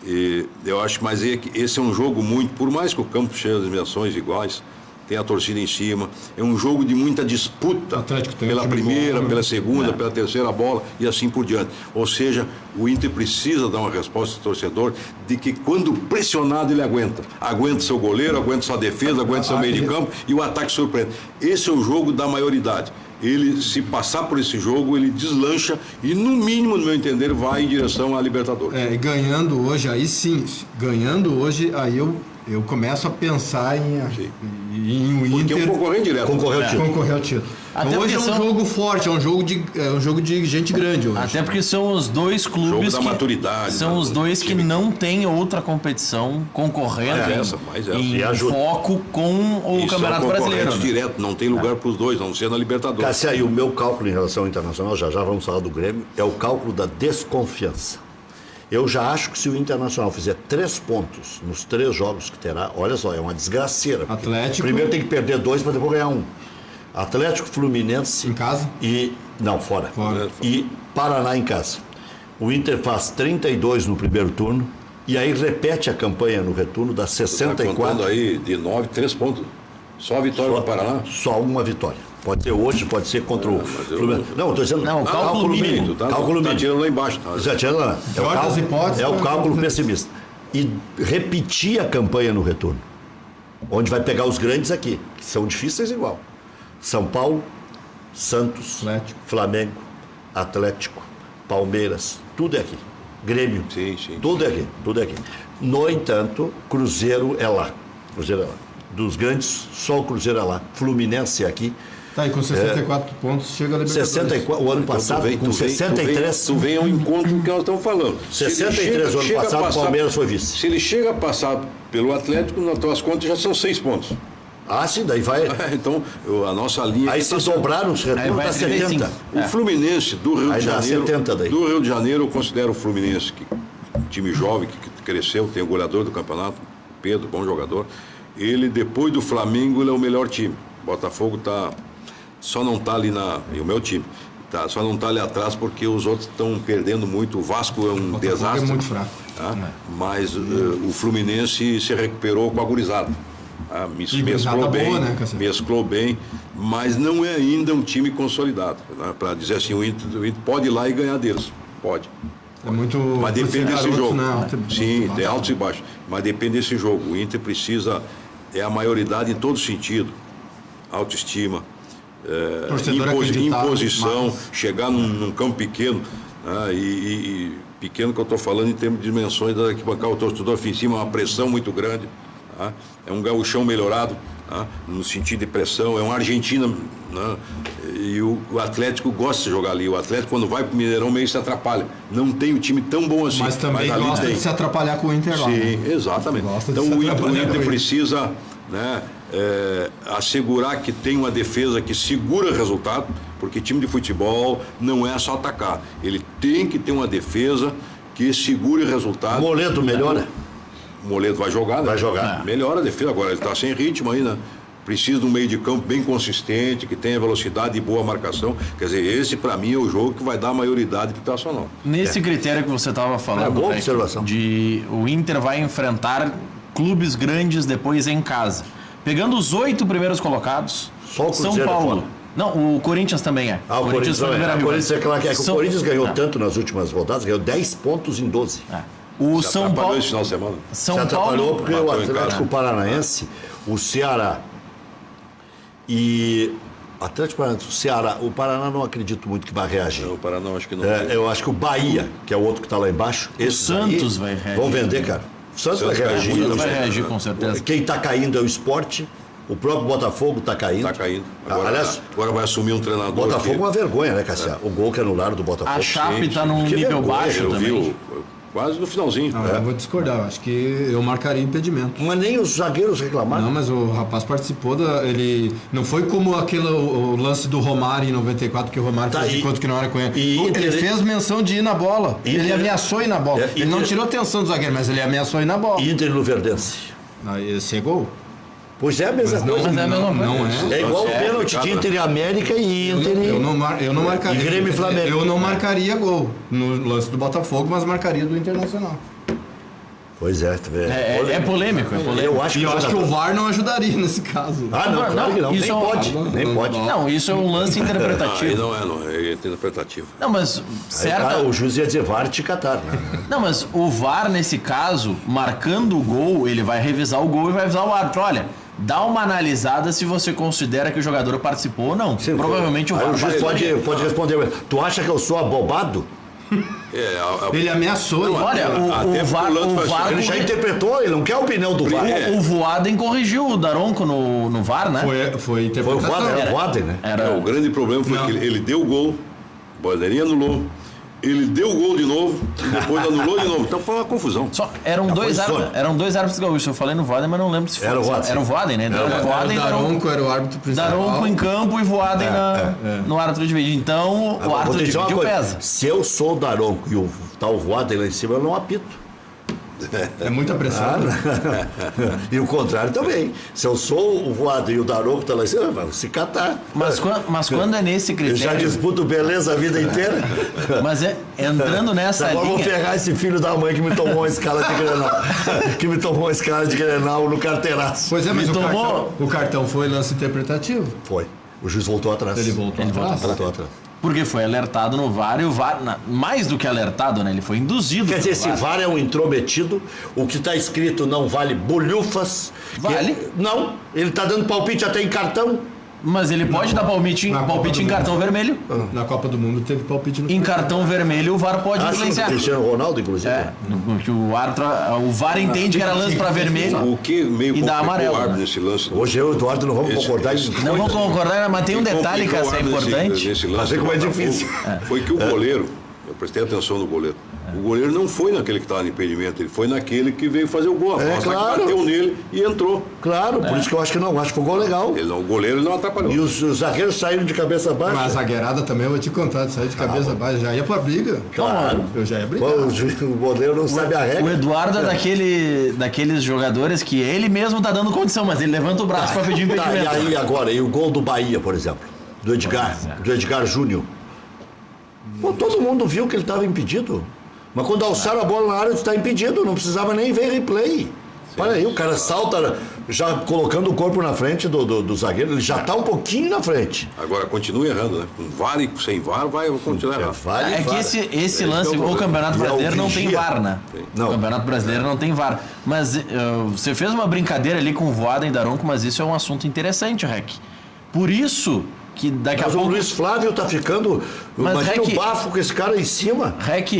D: E eu acho, mas esse é um jogo muito, por mais que o campo cheie as dimensões iguais, tem a torcida em cima, é um jogo de muita disputa pela primeira, pela segunda, pela terceira bola e assim por diante. Ou seja, o Inter precisa dar uma resposta ao torcedor de que quando pressionado ele aguenta. Aguenta seu goleiro, aguenta sua defesa, aguenta seu meio de campo e o ataque surpreende. Esse é o jogo da maioridade. Ele, se passar por esse jogo, ele deslancha e, no mínimo, no meu entender, vai em direção à Libertadores.
C: E ganhando hoje, aí sim, aí eu começo a pensar em o Inter...
D: Porque é um concorrente direto.
C: Concorrer ao título. Então, hoje é um jogo forte, é um jogo de gente grande hoje.
E: Até porque são os dois clubes
D: jogo da maturidade.
E: São os dois que não têm outra competição concorrendo em foco com o Campeonato Brasileiro.
D: Direto, não tem lugar para os dois, não ser na Libertadores.
B: Cássia, e o meu cálculo em relação ao Internacional, já vamos falar do Grêmio, é o cálculo da desconfiança. Eu já acho que se o Internacional fizer 3 pontos nos 3 jogos que terá, olha só, é uma desgraceira.
C: Atlético.
B: Primeiro tem que perder 2 para depois ganhar 1. Atlético, Fluminense.
C: Em casa?
B: Não, fora. E Paraná em casa. O Inter faz 32 no primeiro turno E aí repete a campanha no retorno, dá 64.
D: Tá contando aí de 9, 3 pontos. Só a vitória do Paraná?
B: Só uma vitória. Pode ser hoje, pode ser contra o Fluminense. Não, estou dizendo
E: cálculo mínimo.
D: Tá tirando lá embaixo.
B: Já tirando lá. É o cálculo pessimista. E repetir a campanha no retorno. Onde vai pegar os grandes aqui, que são difíceis igual. São Paulo, Santos, Flamengo, Atlético, Palmeiras, tudo é aqui. Grêmio,
D: sim.
B: Tudo é aqui. No entanto, Cruzeiro é lá. Dos grandes, só o Cruzeiro é lá. Fluminense é aqui.
C: Tá, e com 64 pontos chega a Libertadores.
B: 64, o ano passado, com 63...
D: Tu vem ao encontro do que nós estamos falando.
B: 63 o ano passado, o Palmeiras foi vice.
D: Se ele chega a passar pelo Atlético, nas tuas contas já são 6 pontos.
B: Ah, sim, daí vai...
D: Então, a nossa linha...
B: Aí se dobraram os retornos, dá 70.
D: O Fluminense do Rio de Janeiro...
B: 70 daí.
D: Do Rio de Janeiro, eu considero o Fluminense, um time jovem, que cresceu, tem o goleador do campeonato, Pedro, bom jogador. Ele, depois do Flamengo, ele é o melhor time. Botafogo só não está ali e o meu time, só não está ali atrás porque os outros estão perdendo muito. O Vasco é um desastre.
C: É muito fraco.
D: Mas o Fluminense se recuperou com a gurizada. Mesclou bem,
C: boa, né,
D: mesclou bem, mas não é ainda um time consolidado. Né? Para dizer assim, o Inter pode ir lá e ganhar deles. Pode.
C: É muito.
D: Mas depende desse jogo.
C: Né?
D: Sim, tem altos e baixos. Mas depende desse jogo. O Inter precisa, a maioridade em todo sentido. Autoestima, imposição, chegar num campo pequeno, né? E pequeno que eu estou falando em termos de dimensões da arquibancada, o torcedor fica em cima, uma pressão muito grande, tá? É um gauchão melhorado, tá? No sentido de pressão, é uma Argentina, né? E o Atlético gosta de jogar ali. O Atlético, quando vai para o Mineirão, meio se atrapalha. Não tem um time tão bom assim.
C: Mas também gosta de se atrapalhar com o Inter lá.
D: Sim,
C: né?
D: Exatamente. Então o Inter precisa, né, assegurar que tem uma defesa que segura resultado, porque time de futebol não é só atacar. Ele tem que ter uma defesa que segure resultado.
B: Moledo melhora?
D: O Moledo vai jogar, né?
B: Vai jogar.
D: Melhora a defesa. Agora ele está sem ritmo ainda. Precisa de um meio de campo bem consistente, que tenha velocidade e boa marcação. Quer dizer, esse para mim é o jogo que vai dar maioridade para o Internacional.
E: Nesse critério que você estava falando,
B: boa observação.
E: de o Inter vai enfrentar clubes grandes depois em casa. Pegando os 8 primeiros colocados,
B: só o
E: São
B: Cruzeiro
E: Paulo. Não, o Corinthians também é.
B: O Corinthians
E: foi
B: o Corinthians ganhou tanto nas últimas rodadas, ganhou 10 pontos em 12.
E: O
D: Se
E: São Paulo.
D: esse final de semana.
E: São
B: Se atrapalhou
E: Paulo.
B: porque o Atlético Paranaense, o Ceará e Atlético Paranaense, o Ceará, o Paraná não acredito muito que vai reagir.
D: O Paraná acho que não.
B: Eu acho que o Bahia, que é o outro que está lá embaixo,
E: O Santos vai reagir.
B: Vão vender, cara. O Santos vai reagir.
E: O Santos vai reagir com certeza.
B: Quem está caindo é o Sport. O próprio Botafogo está caindo.
D: Está caindo. Agora,
B: aliás,
D: agora vai assumir um treinador.
B: Botafogo é uma vergonha, né, Cassia? O gol que anularam do Botafogo.
E: A Chape está num
B: Que
E: nível
B: vergonha,
E: baixo
D: Eu
E: também.
D: vi quase no finalzinho.
C: Não, eu vou discordar. Eu acho que eu marcaria impedimento.
B: Mas nem os zagueiros reclamaram.
C: Não, mas o rapaz participou ele não foi como o lance do Romário em 94, que o Romário fez de conta que não era com ele. Ele fez menção de ir na bola. Ele ameaçou ir na bola. Ele não tirou atenção do zagueiro, mas ele ameaçou ir na bola.
B: Inter no Verdense.
C: Esse é gol?
B: Pois é a mesma coisa.
C: Não é.
B: É igual o pênalti de Inter e América e Inter
C: Eu não marcaria.
B: e Grêmio e Flamengo.
C: Eu não marcaria gol no lance do Botafogo, mas marcaria do Internacional.
B: Pois é, tu vê.
E: É polêmico, é polêmico.
B: Eu acho que
C: o VAR não ajudaria nesse caso.
B: Não, claro que não.
E: Isso
B: Nem pode.
E: Não, isso é um lance interpretativo.
D: Não é interpretativo.
E: Não, mas
B: O juiz ia dizer VAR te catar, né?
E: Não, mas o VAR, nesse caso, marcando o gol, ele vai revisar o gol e vai avisar o árbitro. Olha, dá uma analisada se você considera que o jogador participou ou não.
B: Sim,
E: provavelmente o
B: VAR.
E: VAR
B: O juiz pode responder. Tu acha que eu sou abobado?
C: Ele ameaçou.
E: Olha, o VAR
B: Ele já interpretou, ele não quer a opinião do VAR.
E: O Voaden corrigiu o Daronco no VAR, né?
C: Foi interpretação.
B: Foi o Voaden, né?
D: O grande problema foi que ele deu o gol, o bandeirinha anulou, ele deu o gol de novo, depois anulou de novo. Então foi uma confusão.
E: Eram dois árbitros gaúchos. Eu falei no Voaden, mas não lembro se foi.
B: Era o
E: Voaden, né?
C: O Daronco era o árbitro principal.
E: Daronco em campo e Voaden no árbitro de vídeo. Então, o árbitro de vídeo pesa.
B: Se eu sou o Daronco e tá o Voaden lá em cima, eu não apito.
C: É muita pressão.
B: E o contrário também. Se eu sou o Voaden e o Daronco tá lá em cima, vamos se catar.
E: Mas quando é nesse critério...
B: Eu já disputo beleza a vida inteira.
E: Mas entrando nessa
B: Agora
E: linha...
B: vou ferrar esse filho da mãe que me tomou uma escala de Grenal. Que me tomou uma escala de Grenal no carteiraço.
C: Pois é, mas
E: tomou...
C: o cartão foi lance interpretativo.
B: Foi. O juiz voltou atrás.
C: Ele voltou atrás.
E: Porque foi alertado no VAR, e o VAR, mais do que alertado, né? Ele foi induzido.
B: Quer dizer, esse VAR é um intrometido, o que está escrito não vale bolhufas.
E: Vale?
B: Não, ele está dando palpite até em cartão.
E: Mas ele pode dar palpite em cartão vermelho.
C: Na Copa do Mundo teve palpite no...
E: Em cartão vermelho o VAR pode influenciar.
B: Sim, Cristiano Ronaldo, inclusive.
E: O VAR entende que era lance para vermelho.
D: O que meio
E: e dá amarelo.
D: Nesse lance.
B: Hoje eu e o Eduardo não vamos concordar em
E: Não vamos concordar, mas tem um detalhe que é importante.
D: Nesse lance,
B: mas como é difícil.
D: Foi que o goleiro, eu prestei atenção no goleiro. O goleiro não foi naquele que estava no impedimento, ele foi naquele que veio fazer o gol.
B: Claro.
D: Que bateu nele e entrou.
B: Claro, por isso que eu acho que não. Acho que foi um gol legal.
D: O goleiro não atrapalhou.
B: E os zagueiros saíram de cabeça baixa.
C: Mas a zagueirada também, eu vou te contar, de sair de cabeça baixa. Já ia pra briga.
B: Claro.
C: Eu já ia brigar.
B: O goleiro não sabe a regra.
E: O Eduardo é daqueles jogadores que ele mesmo tá dando condição, mas ele levanta o braço para pedir impedimento.
B: E aí agora, e o gol do Bahia, por exemplo, do Edgar Júnior. Pô, todo mundo viu que ele estava impedido. Mas quando alçaram a bola na área, está impedido, não precisava nem ver replay. Olha aí, o cara salta já colocando o corpo na frente do zagueiro, ele já está um pouquinho na frente.
D: Agora, continua errando, né? Com VAR e sem VAR, vai continuar errando.
E: Que esse lance, o Campeonato Brasileiro não tem VAR, né?
B: Não.
E: O Campeonato Brasileiro não tem VAR. Mas você fez uma brincadeira ali com o Voaden e Daronco, mas isso é um assunto interessante, Rec. Por isso... que daqui a pouco...
B: o Luiz Flávio tá ficando... Imagina o bafo com esse cara aí em cima,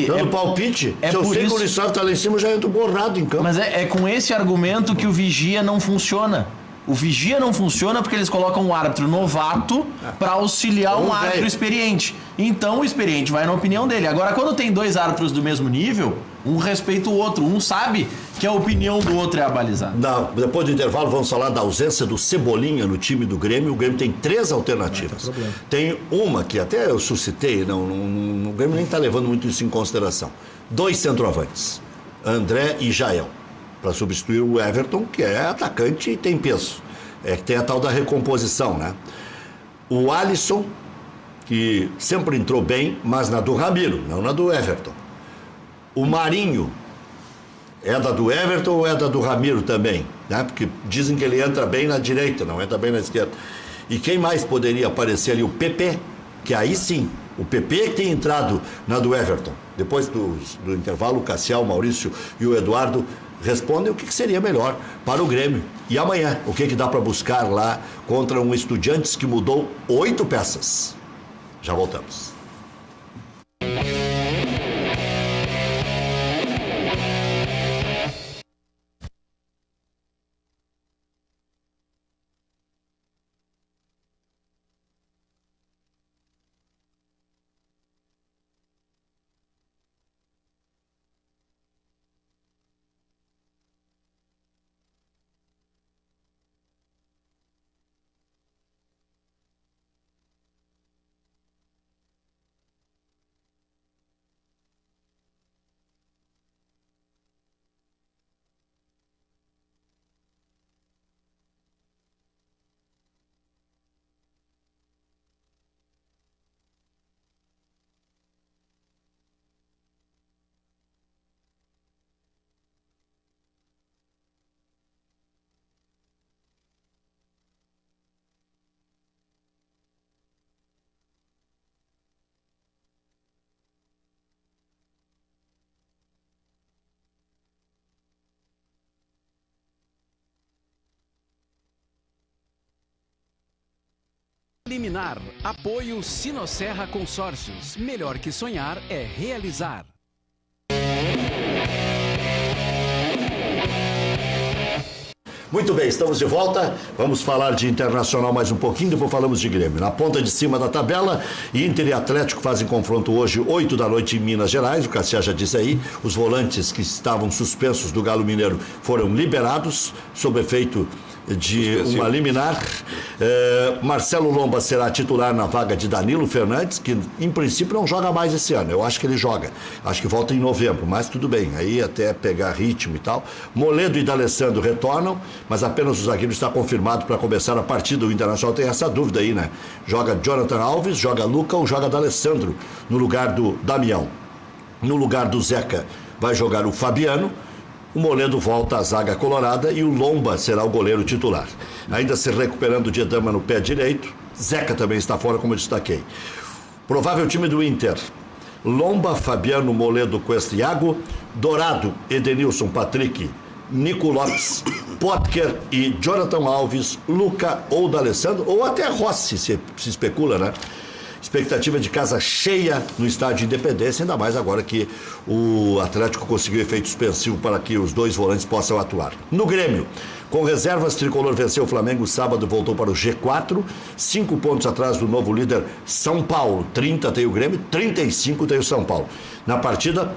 B: dando palpite. Se eu sei que o Luiz Flávio tá lá em cima, eu já entro borrado em campo.
E: Mas é com esse argumento que o vigia não funciona. O vigia não funciona porque eles colocam um árbitro novato para auxiliar um árbitro experiente. Então o experiente vai na opinião dele. Agora, quando tem dois árbitros do mesmo nível, um respeita o outro. Um sabe que a opinião do outro é a balizada.
B: Depois do intervalo, vamos falar da ausência do Cebolinha no time do Grêmio. O Grêmio tem 3 alternativas. Tem uma que até eu suscitei, o Grêmio nem está levando muito isso em consideração. 2 centroavantes, André e Jael, para substituir o Everton, que é atacante e tem peso. Tem a tal da recomposição, né? O Alisson, que sempre entrou bem, mas na do Ramiro, não na do Everton. O Marinho, é da do Everton ou é da do Ramiro também? Né? Porque dizem que ele entra bem na direita, não entra bem na esquerda. E quem mais poderia aparecer ali? O PP, que aí sim, o PP que tem entrado na do Everton. Depois do intervalo, o Cassial, o Maurício e o Eduardo respondem o que seria melhor para o Grêmio. E amanhã, o que dá para buscar lá contra um Estudiantes que mudou 8 peças. Já voltamos.
A: Liminar. Apoio Sinosserra Consórcios. Melhor que sonhar é realizar.
B: Muito bem, estamos de volta. Vamos falar de Internacional mais um pouquinho, depois falamos de Grêmio. Na ponta de cima da tabela, Inter e Atlético fazem confronto hoje, 8 da noite em Minas Gerais. O Cassiá já disse aí, os volantes que estavam suspensos do Galo Mineiro foram liberados, sob efeito de uma liminar. Marcelo Lomba será titular na vaga de Danilo Fernandes, que em princípio não joga mais esse ano. Eu acho que ele joga. Acho que volta em novembro, mas tudo bem. Aí até pegar ritmo e tal. Moledo e D'Alessandro retornam, mas apenas o zagueiro está confirmado para começar a partida. O Internacional tem essa dúvida aí, né? Joga Jonathan Alves, joga Luca ou joga D'Alessandro no lugar do Damião. No lugar do Zeca vai jogar o Fabiano. O Moledo volta à zaga colorada e o Lomba será o goleiro titular. Ainda se recuperando de edema no pé direito, Zeca também está fora, como eu destaquei. Provável time do Inter: Lomba, Fabiano, Moledo, Cuesta, Iago, Dourado, Edenilson, Patrick, Nico Lopes, Potker e Jonathan Alves, Luca ou D'Alessandro, ou até Rossi, se especula, né? Expectativa de casa cheia no estádio Independência, ainda mais agora que o Atlético conseguiu efeito suspensivo para que os dois volantes possam atuar. No Grêmio, com reservas, Tricolor venceu o Flamengo sábado, voltou para o G4, 5 pontos atrás do novo líder São Paulo. 30 tem o Grêmio, 35 tem o São Paulo. Na partida,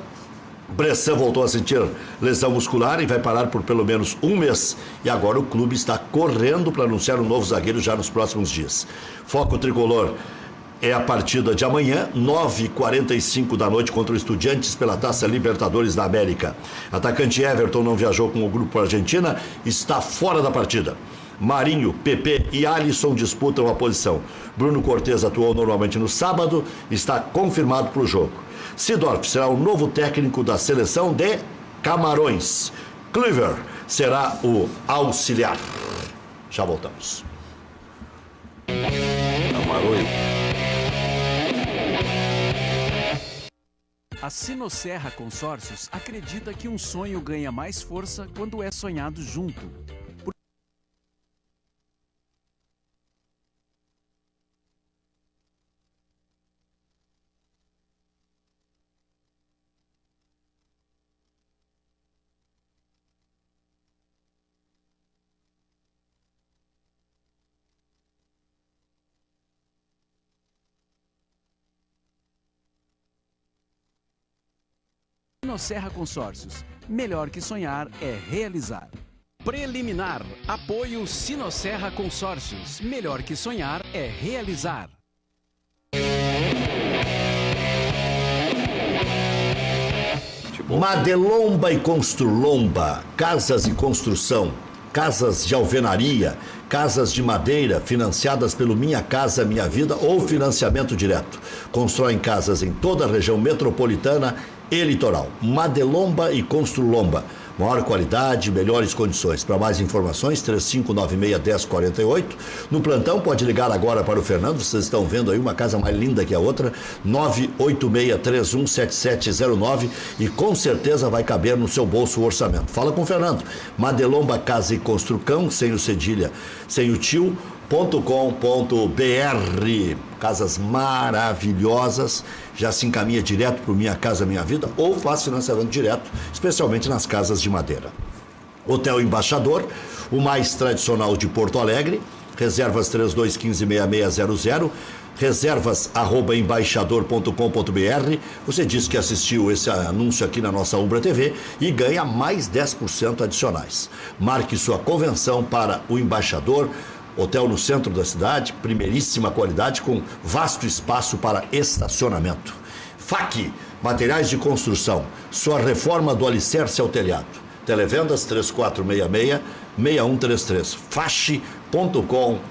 B: Bressan voltou a sentir lesão muscular e vai parar por pelo menos um mês. E agora o clube está correndo para anunciar um novo zagueiro já nos próximos dias. Foco tricolor é a partida de amanhã, 9h45 da noite, contra o Estudiantes pela Taça Libertadores da América. Atacante Everton não viajou com o grupo Argentina, está fora da partida. Marinho, Pepe e Alisson disputam a posição. Bruno Cortes atuou normalmente no sábado, está confirmado para o jogo. Seedorf será o novo técnico da seleção de Camarões. Cleaver será o auxiliar. Já voltamos.
D: Camarões.
A: A Sinosserra Consórcios acredita que um sonho ganha mais força quando é sonhado junto. Sinosserra Consórcios. Melhor que sonhar é realizar. Preliminar. Apoio Sinosserra Consórcios. Melhor que sonhar é realizar.
B: Madelomba e Construlomba. Casas e construção. Casas de alvenaria, casas de madeira financiadas pelo Minha Casa Minha Vida ou financiamento direto. Constroem casas em toda a região metropolitana e litoral. Madelomba e Construlomba. Maior qualidade, melhores condições. Para mais informações, 3596-1048. No plantão, pode ligar agora para o Fernando. Vocês estão vendo aí uma casa mais linda que a outra. 986317709 e com certeza vai caber no seu bolso o orçamento. Fala com o Fernando. Madelomba Casa e Construcão, sem o cedilha, sem o tio. .com.br. Casas maravilhosas, já se encaminha direto para o Minha Casa Minha Vida ou faz financiamento direto, especialmente nas casas de madeira. Hotel Embaixador, o mais tradicional de Porto Alegre, reservas 3215-6600, reservas@embaixador.com.br. Você disse que assistiu esse anúncio aqui na nossa Umbra TV e ganha mais 10% adicionais. Marque sua convenção para o Embaixador. Hotel no centro da cidade, primeiríssima qualidade, com vasto espaço para estacionamento. FAC, materiais de construção, sua reforma do alicerce ao telhado. Televendas 3466-6133. fache.com.br.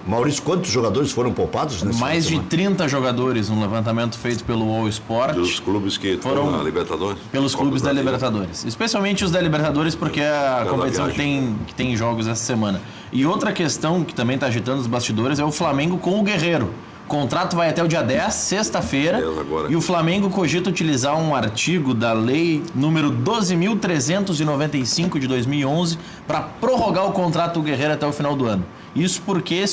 B: Maurício, quantos jogadores foram poupados nesse
E: Mais de 30 jogadores, um levantamento feito pelo All Sport.
D: Dos clubes que foram na Libertadores?
E: Pelos clubes da Libertadores. Especialmente os da Libertadores, porque é a competição que tem jogos essa semana. E outra questão que também está agitando os bastidores é o Flamengo com o Guerreiro. O contrato vai até o dia 10, sexta-feira, e o Flamengo cogita utilizar um artigo da lei número 12.395 de 2011 para prorrogar o contrato do Guerreiro até o final do ano. Isso porque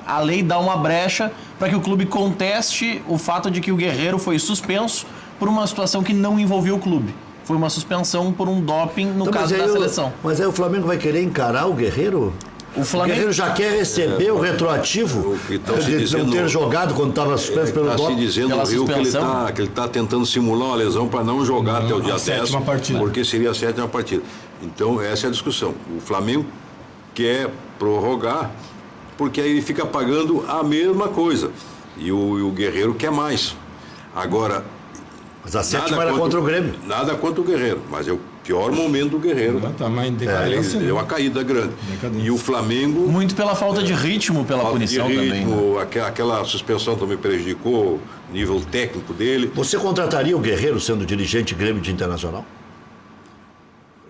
E: a lei dá uma brecha para que o clube conteste o fato de que o Guerreiro foi suspenso por uma situação que não envolveu o clube. Foi uma suspensão por um doping no caso da seleção.
B: Mas aí o Flamengo vai querer encarar o Guerreiro? O Guerreiro já quer receber o retroativo de não ter jogado quando estava suspenso pelo doping.
D: Está se dizendo no Rio que ele está tentando simular uma lesão para não jogar até o dia 10, porque seria a 7ª partida. Então, essa é a discussão. O Flamengo quer prorrogar, porque aí ele fica pagando a mesma coisa. E o Guerreiro quer mais. Agora...
B: Mas a sétima era contra o Grêmio.
D: Nada contra o Guerreiro, mas é o pior momento do Guerreiro.
C: Tá mais em decadência.
D: Deu uma caída grande.
C: Decadência.
D: E o Flamengo...
E: Muito pela falta de ritmo, pela punição também. Né?
D: Aquela suspensão também prejudicou o nível técnico dele.
B: Você contrataria o Guerreiro sendo dirigente Grêmio de Internacional?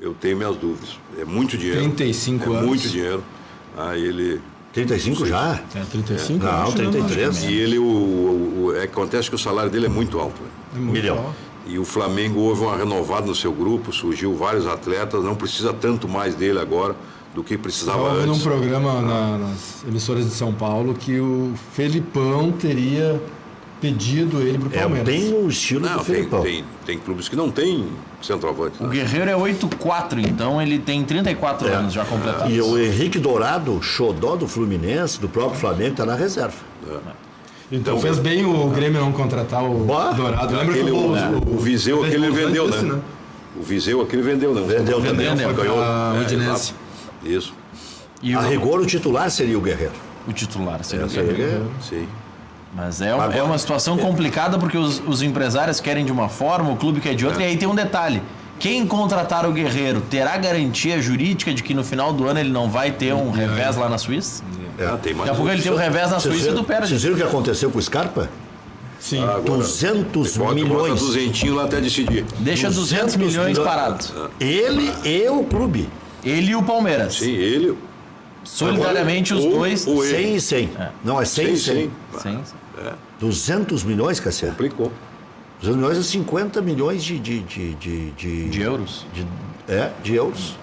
D: Eu tenho minhas dúvidas. É muito dinheiro.
C: 35 anos.
D: É muito dinheiro. Ele...
B: 35 já?
C: É 35?
B: Não, 33.
D: E ele, acontece que o salário dele é muito alto. Né?
C: É muito
B: milhão.
C: alto.
D: E o Flamengo houve uma renovada no seu grupo, surgiu vários atletas, não precisa tanto mais dele agora do que precisava
C: Estava vendo
D: antes.
C: um programa nas emissoras de São Paulo que o Felipão teria pedido ele para o
B: É
C: Palmeiras.
B: bem o estilo do Felipão.
D: Tem clubes que não tem centroavante.
E: O
D: Né?
E: Guerreiro é 8'4", então ele tem 34 anos já completados.
B: E o Henrique Dourado, xodó do Fluminense, do próprio Flamengo, está na reserva.
C: Então fez bem o Grêmio não contratar o Dourado. Lembra que
D: O Viseu aquele vendeu, né? O Viseu aquele vendeu, né?
B: Vendeu também.
D: Ganhou.
C: A Udinese.
D: Isso.
E: E
B: A rigor, o titular seria o Guerreiro.
E: o titular seria o
B: Seria o
E: Guerreiro.
B: Guerreiro.
D: Sim.
E: Mas é uma situação complicada porque os empresários querem de uma forma, o clube quer de outra, e aí tem um detalhe. Quem contratar o Guerreiro terá garantia jurídica de que no final do ano ele não vai ter um revés lá na Suíça?
D: Tem mais.
E: Daqui a pouco ele tem o revés na
B: Vocês
E: Suíça e
B: viram-
E: tu perde.
B: Vocês viram o que aconteceu com o Scarpa?
C: Sim.
D: Agora,
B: 200
D: bota
B: milhões.
D: 200 lá até decidir.
E: Deixa 200 milhões parados.
B: Ele e o clube.
E: Ele e o Palmeiras.
D: Sim, ele.
E: Solidariamente os
D: Agora,
E: dois.
D: ou
B: 100 e 100. Não, é 100 e 100.
D: Sim.
E: Sim.
B: 200 milhões, Cassiano.
D: Complicou.
B: 200 milhões é 50 milhões de
E: euros.
B: de euros.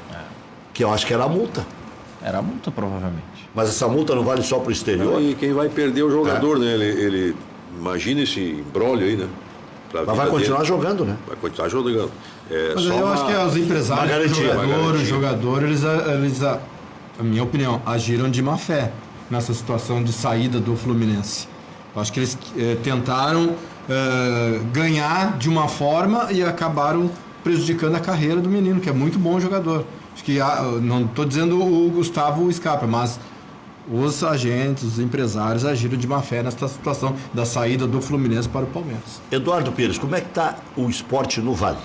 B: Que eu acho que era a multa.
E: Era multa, provavelmente.
B: Mas essa multa não vale só para o exterior.
D: E quem vai perder é o jogador, né? Ele imagina esse imbróglio aí, né? Pra
B: Mas vai
D: vida
B: continuar
D: dele.
B: jogando, né?
D: Vai continuar jogando.
C: Mas eu acho que os empresários, os jogadores, eles, a minha opinião, agiram de má fé nessa situação de saída do Fluminense. Eu acho que eles tentaram ganhar de uma forma e acabaram prejudicando a carreira do menino, que é muito bom jogador. Acho que não estou dizendo o Gustavo Scarpa, mas os agentes, os empresários agiram de má fé nessa situação da saída do Fluminense para o Palmeiras.
B: Eduardo Pires, como é que está o esporte no Vale?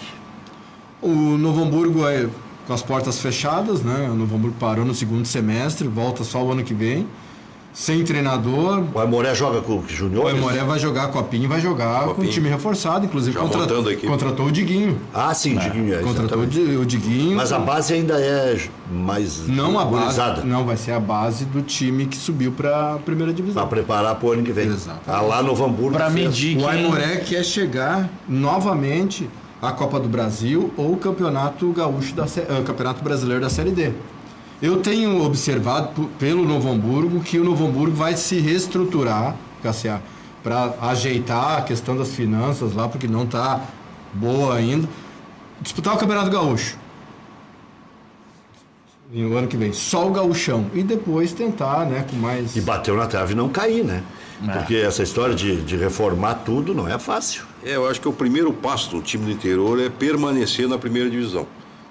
C: O Novo Hamburgo com as portas fechadas, né? O Novo Hamburgo parou no segundo semestre, volta só o ano que vem, sem treinador.
B: O Aimoré joga com o Júnior?
C: O Aimoré vai jogar a Copinha e vai jogar com o time reforçado, inclusive contratou o Diguinho.
B: Ah, sim, o Diguinho.
C: Contratou o Diguinho.
B: Mas a base ainda é mais
C: não
B: organizada.
C: Não, vai ser a base do time que subiu para a primeira divisão.
B: Para preparar para o ano que vem.
C: Exatamente.
B: Lá no Hamburgo.
E: Para medir
C: o Aimoré quer chegar novamente à Copa do Brasil ou o Campeonato Gaúcho Campeonato Brasileiro da Série D. Eu tenho observado pelo Novo Hamburgo que o Novo Hamburgo vai se reestruturar, Cassiá, para ajeitar a questão das finanças lá, porque não está boa ainda. Disputar o Campeonato Gaúcho no ano que vem, só o gauchão, e depois tentar, né, com mais...
B: E bateu na trave e não cair, né? Porque essa história de reformar tudo não é fácil.
D: Eu acho que o primeiro passo do time do interior é permanecer na primeira divisão.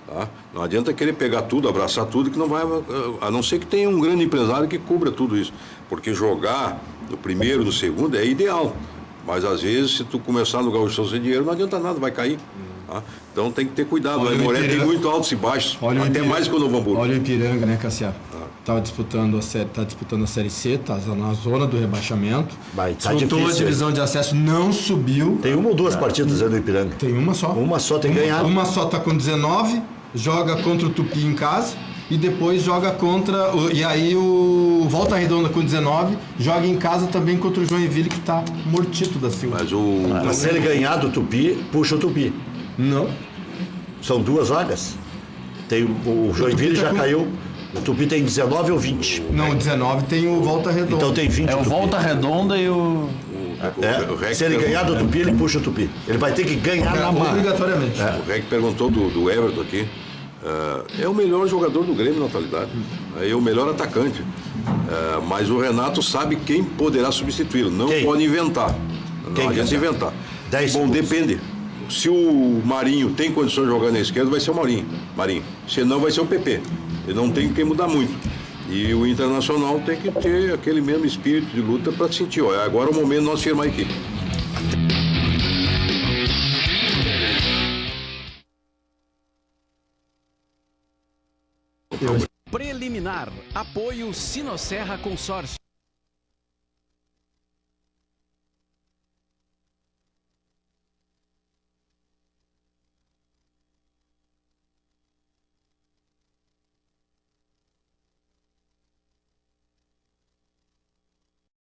D: Tá? Não adianta querer pegar tudo, abraçar tudo, que não vai, a não ser que tenha um grande empresário que cubra tudo isso, porque jogar no primeiro, no segundo é ideal, mas às vezes se tu começar no gauchão sem dinheiro não adianta nada, vai cair. Tá? Então tem que ter cuidado. O Aimoré tem muito altos e baixos, até mais que o Novo Hamburgo.
C: Olha o Ipiranga, né, Cassiá? Tá disputando a Série C, tá na zona do rebaixamento. Disputou a divisão de acesso, não subiu.
B: Tem uma ou duas partidas aí no Ipiranga?
C: Tem uma só.
B: Uma só tem ganhado.
C: Uma só tá com 19, joga contra o Tupi em casa e depois joga contra... E aí o Volta Redonda com 19 joga em casa também contra o Joinville, que tá mortito da Silva.
B: Mas se ele ganhar do Tupi, puxa o Tupi.
C: Não.
B: São duas vagas. Tem o Joinville já caiu. O Tupi tem 19 ou 20?
C: Não, 19 tem o Volta Redonda.
B: Então tem 20.
E: É o Volta Redonda e o...
B: Se ele ganhar do Tupi, ele puxa o Tupi. Ele vai ter que ganhar na marca.
C: Obrigatoriamente.
D: O Rec perguntou do Everton aqui. É o melhor jogador do Grêmio na atualidade. É o melhor atacante. Mas o Renato sabe quem poderá substituí-lo. Não pode inventar. Não adianta inventar. Bom, depende. se o Marinho tem condições de jogar na esquerda, vai ser o Marinho. Senão vai ser o PP. Ele não tem que mudar muito. E o Internacional tem que ter aquele mesmo espírito de luta para sentir, ó, agora é o momento de nós firmar a equipe.
A: Preliminar. Apoio Sinosserra Consórcio.